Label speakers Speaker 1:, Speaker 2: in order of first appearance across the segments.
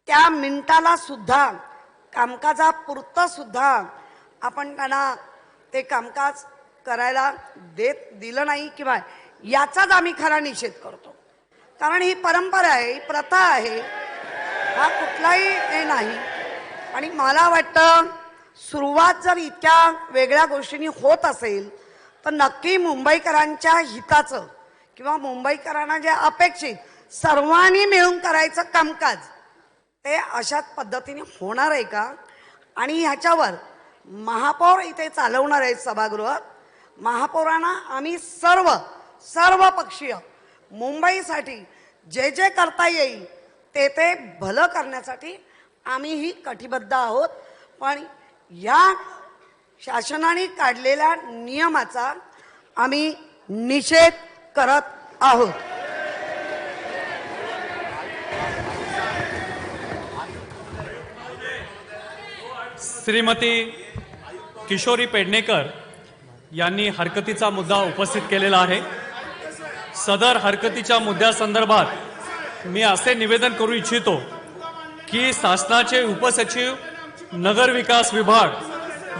Speaker 1: त्या मिनिटाला सुद्धा कामकाजापुरतं सुद्धा आपण त्यांना ते कामकाज करायला दिलं नाही किंवा याचाच आम्ही खरा निषेध करतो. कारण ही परंपरा आहे, ही प्रथा आहे, हा कुठलाही हे नाही. आणि मला वाटतं सुरुवात जर इतक्या वेगळ्या गोष्टींनी होत असेल तर नक्की मुंबईकरांच्या हिताचं किंवा मुंबईकरांना जे अपेक्षित सर्वांनी मिळून करायचं कामकाज ते अशाच पद्धतीने होणार आहे का? आणि ह्याच्यावर महापौर इथे चालवणार आहेत सभागृहात. महापौरांना आम्ही सर्व पक्षीय मुंबईसाठी जे जे करता येईल ते भलं करण्यासाठी आम्हीही कटिबद्ध आहोत. पण या शासनाने काढलेल्या नियमाचा आम्ही निषेध करत आहोत.
Speaker 2: श्रीमती किशोरी पेडणेकर यांनी हरकतीचा मुद्दा उपस्थित केलेला आहे. सदर हरकतीच्या मुद्द्यासंदर्भात मी असे निवेदन करू इच्छितो की शासनाचे उपसचिव नगर विकास विभाग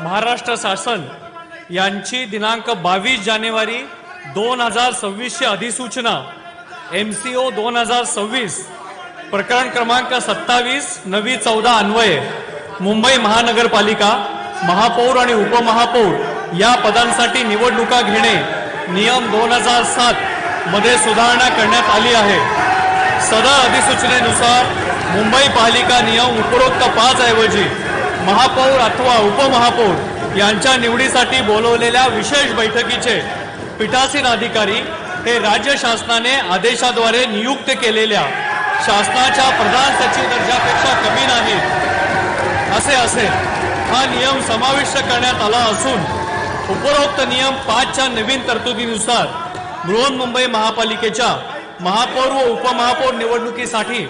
Speaker 2: महाराष्ट्र शासन यांची दिनांक 22 जानेवारी 2026 अधिसूचना MCO 2026 प्रकरण क्रमांक 27 नवी 14 अन्वये मुंबई महानगरपालिका महापौर आणि उपमहापौर या पदांसाठी निवडणुका घेणे नियम 2007 मध्ये सुधारणा करण्यात आली आहे. सदर अधिसूचनेनुसार मुंबई पालिका नियम उपरोक्त 5 ऐवजी महापौर अथवा उपमहापौर यांच्या निवडीसाठी बोलवलेल्या विशेष बैठकीचे पीठासीन अधिकारी हे राज्य शासनाने आदेशाद्वारे नियुक्त केलेल्या शासनाच्या प्रधान सचिव दर्जापेक्षा कमी नाहीत असे असेल. हा नियम समाविष्ट करण्यात आला असून उपरोक्त नियम 5च्या नवीन तरतुदीनुसार बृहन्मुंबई महापालिकेच्या महापौर व उपमहापौर निवडणुकीसाठी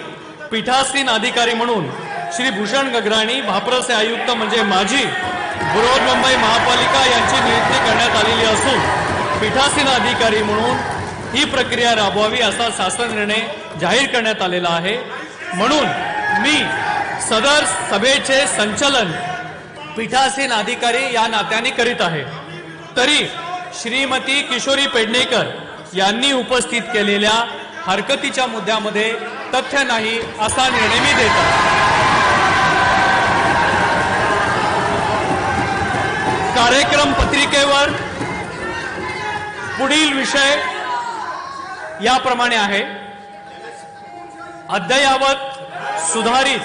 Speaker 2: पीठासीन अधिकारी म्हणून श्री भूषण गगराणी भाप्रसे आयुक्त म्हणजे माजी बृहन्मुंबई महापालिका यांची नियुक्ती करण्यात आलेली असून पीठासीन अधिकारी म्हणून ही प्रक्रिया राबवावी असा शासन निर्णय जाहीर करण्यात आलेला आहे. म्हणून मी सदर सभेचे संचालन पीठासीन अधिकारी या नात्याने करीत आहे. तरी श्रीमती किशोरी पेडणेकर यांनी उपस्थित केलेल्या हरकतीच्या मुद्द्यामध्ये तथ्य नाही असा निर्णय मी देतो. कार्यक्रम पत्रिकेवर पुढील विषय याप्रमाणे आहे. अद्ययावत सुधारित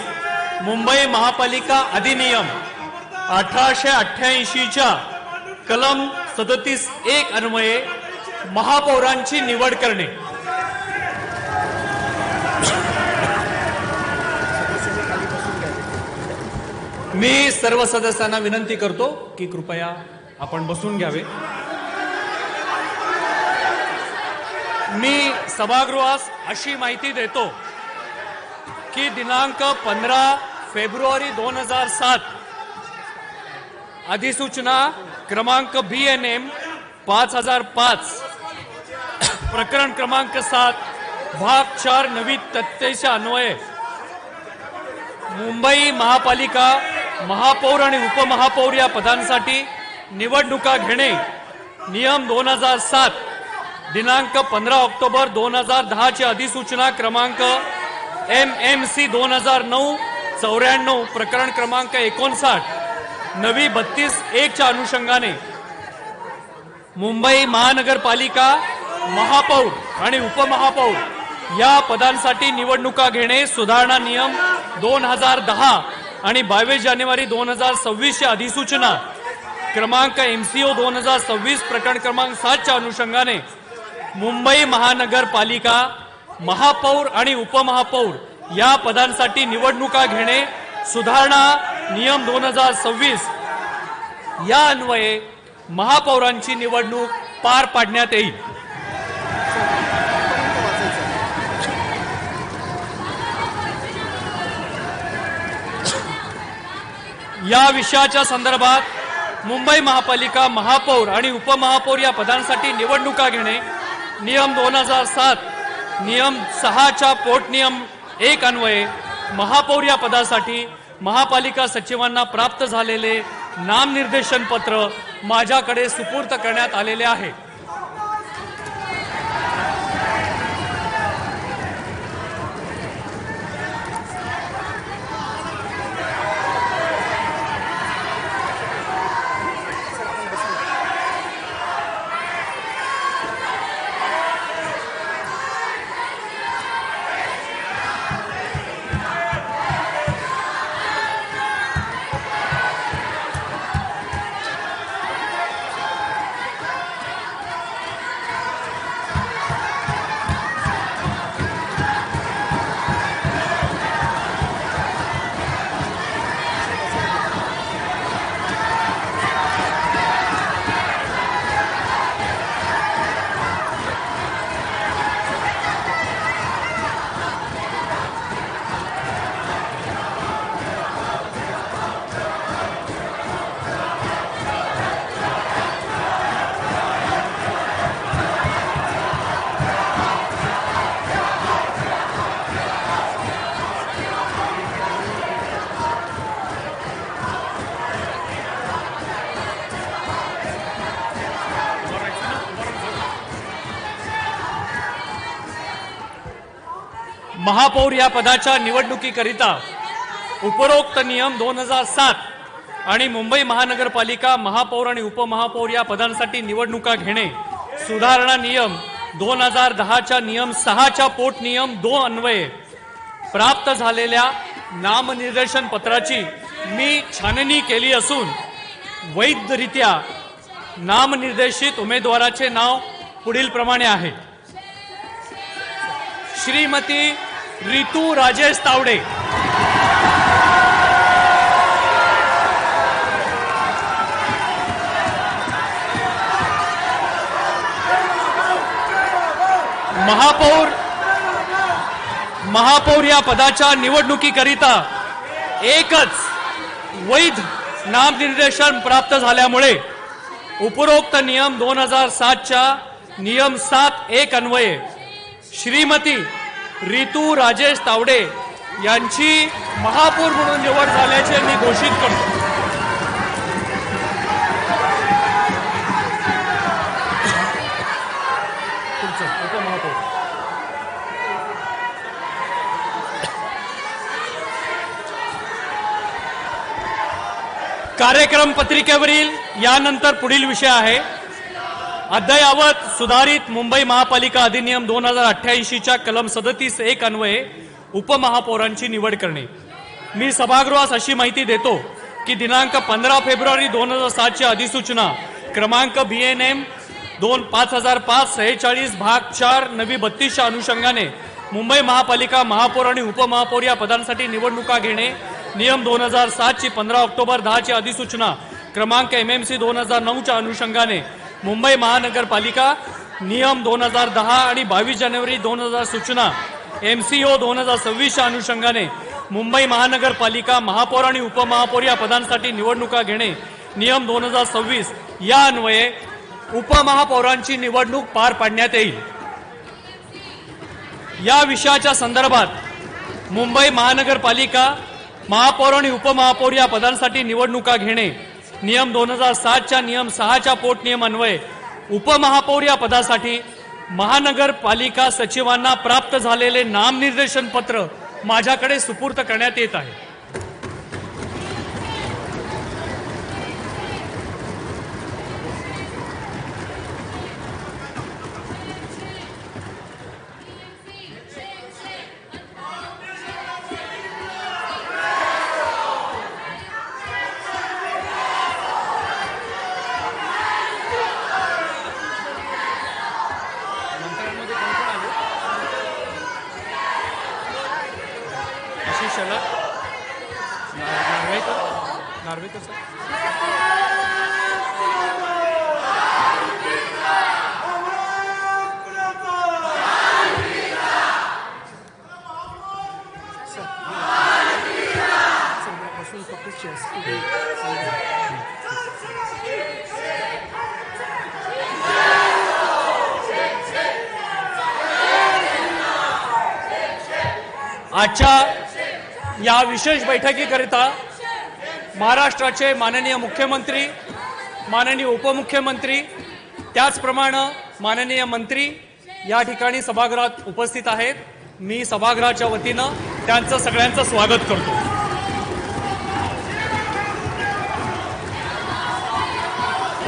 Speaker 2: मुंबई महापालिका अधिनियम 1888च्या कलम 37(1) अन्वये महापौरांची निवड करणे. मी सर्व सदस्यांना विनंती करतो की कृपया आपण बसून घ्यावे. मी सभागृहास अशी माहिती देतो की दिनांक 15 फेब्रुवारी 2007 अधिसूचना क्रमांक BNM 5005 प्रकरण क्रमांक 7 भाग 4 नवी तथ्याच्या अन्वये मुंबई महापालिका महापौर आणि उपमहापौर या पदांसाठी निवडणुका घेणे नियम 2007 दिनांक 15 ऑक्टोबर 2010 ची अधिसूचना क्रमांक MMC 2009-94 प्रकरण क्रमांक 59 नवी 32(1) च्या अनुषंगाने मुंबई महानगरपालिका महापौर आणि उपमहापौर या पदांसाठी निवडणुका घेणे सुधारणा नियम 2010 आणि 22 जानेवारी 2026 च्या अधिसूचना क्रमांक MCO 2026 प्रकरण क्रमांक 7 च्या अनुषंगाने मुंबई महानगरपालिका महापौर आणि उपमहापौर या पदांसाठी निवडणुका घेणे सुधारणा नियम 2026 या अन्वये महापौरांची निवडणूक पार पाडण्यात येईल. या विषयाच्या संदर्भात मुंबई महापालिका महापौर आणि उपमहापौर या पदांसाठी निवडणुका घेणे नियम 2007 नियम 6 च्या पोट नियम 1 अन्वये महापौर या पदासाठी महापालिका सचिवांना प्राप्त झालेले नामनिर्देशन पत्र माझ्याकडे सुपूर्द करण्यात आलेले आहे. महापौर या पदाच्या निवडणुकीकरिता उपरोक्त नियम 2007 आणि मुंबई महानगरपालिका महापौर आणि उपमहापौर या पदांसाठी निवडणुका घेणे सुधारणा नियम 2010च्या नियम 6च्या पोट नियम 2 अन्वये प्राप्त झालेल्या नामनिर्देशन पत्राची मी छाननी केली असून वैधरित्या नामनिर्देशित उमेदवाराचे नाव पुढील प्रमाणे आहे. श्रीमती रितू राजेश तावडे, महापौर या पदाच्या निवडणुकीकरिता एकच वैध नामनिर्देशन प्राप्त झाल्यामुळे उपरोक्त नियम 2007च्या नियम 7(1) अन्वये श्रीमती रितू राजेश तावडे यांची महापौर म्हणून निवड झाल्याचे मी घोषित करतो. उपमहापौर कार्यक्रम पत्रिकेवरील यानंतर पुढील विषय आहे अद्ययावत सुधारित मुंबई महापालिका अधिनियम 2088च्या कलम 37(1) अन्वये उपमहापौरांची निवड करणे. मी सभागृहास अशी माहिती देतो की दिनांक 15 फेब्रुवारी 2007ची अधिसूचना क्रमांक BNM 5005-46 भाग 4 नवी 32च्या अनुषंगाने मुंबई महापालिका महापौर आणि उपमहापौर या पदांसाठी निवडणुका घेणे नियम 2007ची 15 ऑक्टोबर 10ची अधिसूचना क्रमांक MMC 2009च्या अनुषंगाने मुंबई महानगरपालिका नियम 2010 आणि 22 जानेवारी 2000 सूचना MCO 2026च्या अनुषंगाने मुंबई महानगरपालिका महापौर आणि उपमहापौर या पदांसाठी निवडणुका घेणे नियम 2026 या अन्वये उपमहापौरांची निवडणूक पार पाडण्यात येईल. या विषयाच्या संदर्भात मुंबई महानगरपालिका महापौर आणि उपमहापौर या पदांसाठी निवडणुका घेणे नियम 2007च्या नियम 6च्या पोट नियम अन्वये उपमहापौर या पदासाठी महानगरपालिका सचिवांना प्राप्त झालेले नामनिर्देशन पत्र माझ्याकडे सुपूर्द करण्यात येत आहे. नार्वेकर सर या विशेष बैठकीकरिता महाराष्ट्राचे माननीय मुख्यमंत्री, माननीय उपमुख्यमंत्री, त्याचप्रमाणे माननीय मंत्री या ठिकाणी सभागृहात उपस्थित आहेत. मी सभागृहाच्या वतीनं त्यांचं सगळ्यांचं स्वागत करतो.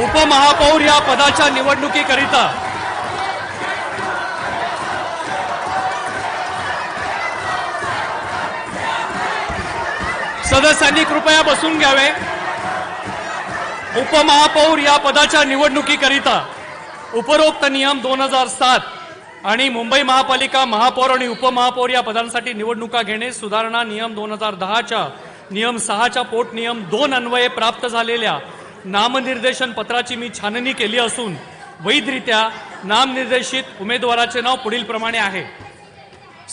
Speaker 2: उपमहापौर या पदाच्या निवडणुकीकरिता सदस्यांनी कृपया बसून घ्यावे. उपमहापौर या पदाच्या निवडणुकीकरिता उपरोक्त नियम 2007 आणि मुंबई महापालिका महापौर आणि उपमहापौर या पदांसाठी निवडणुका घेणे सुधारणा नियम 2010च्या नियम 6च्या पोट नियम 2 अन्वये प्राप्त झालेल्या नामनिर्देशन पत्राची मी छाननी केली असून वैधरित्या नामनिर्देशित उमेदवाराचे नाव पुढील प्रमाणे आहे.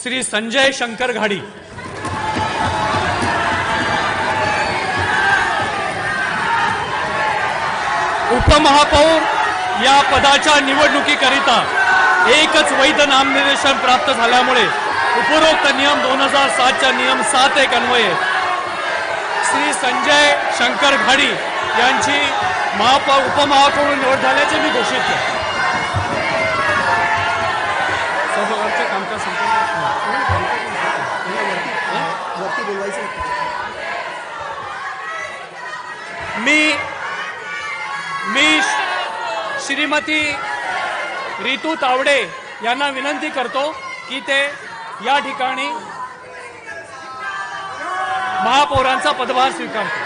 Speaker 2: श्री संजय शंकर घाडी, उपमहापौर या पदाच्या निवडणुकीकरिता एकच वैध नामनिर्देशन प्राप्त झाल्यामुळे उपरोक्त नियम 2007च्या नियम 7(1) अन्वये श्री संजय शंकर घाडी यांची उपमहापौर निवड झाल्याचे मी घोषित केले. मी श्रीमती रितू तावडे यांना विनंती करतो की ते या ठिकाणी महापौरांचा पदभार स्वीकारतो.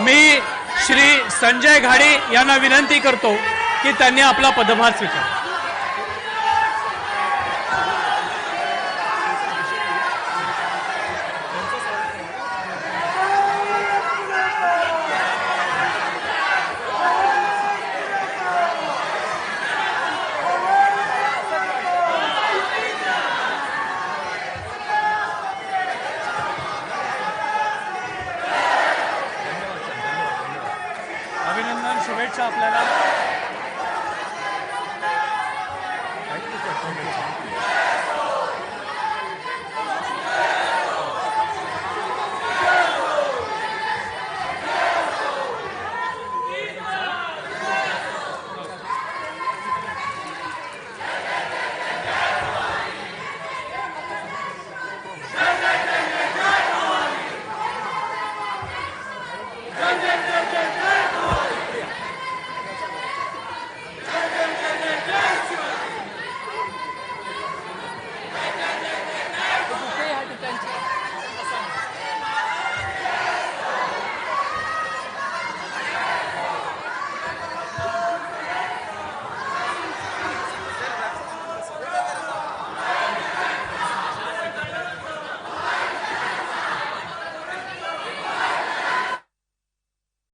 Speaker 2: मी श्री संजय घाडी यांना विनंती करतो की त्यांनी आपला पदभार स्वीकारावा. अभिनंदन, शुभेच्छा आपल्याला.